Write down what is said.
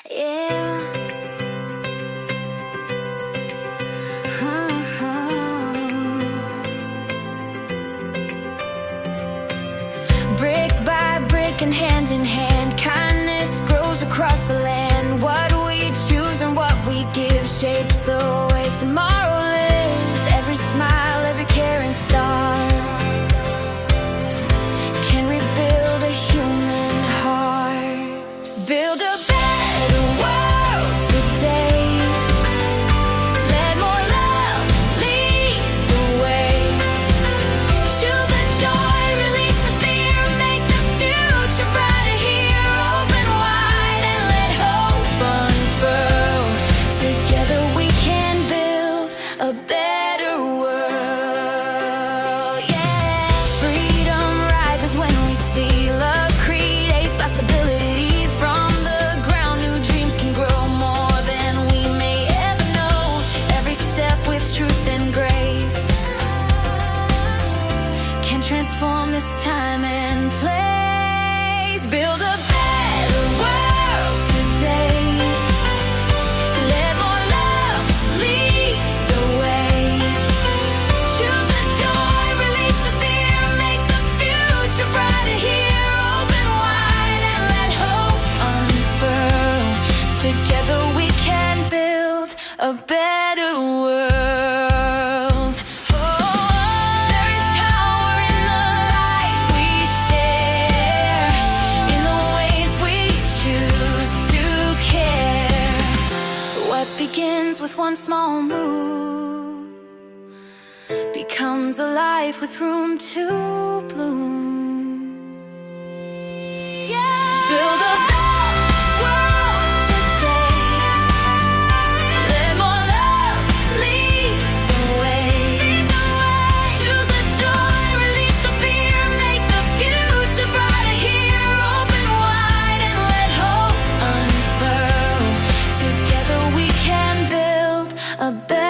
Yeah. Brick by brick and hand in hand, kindness grows across the land. What we choose and what we give shapes the way tomorrow lives. Every smile, every caring star can rebuild a human heart. Build a better world today. Let more love lead the way. Choose the joy, release the fear, make the future brighter here. Open wide and let hope unfurl. Together we can build a better world. Yeah. Freedom rises when we see love creates possibility from the ground. New dreams can grow more than we may ever know. Every step with truth and grace can transform this time and place. Build a better world today. Let more love lead the way. Choose the joy, release the fear, make the future brighter here. Open wide and let hope unfurl. Together we can build a better world. There is power in the light we share, in the ways we choose to care. What begins with one small move becomes a life with room to bloom. Yeah. Build a better world today. Let more love lead the way. Choose the joy, release the fear, make the future brighter here. Open wide and let hope unfurl. Together we can build a better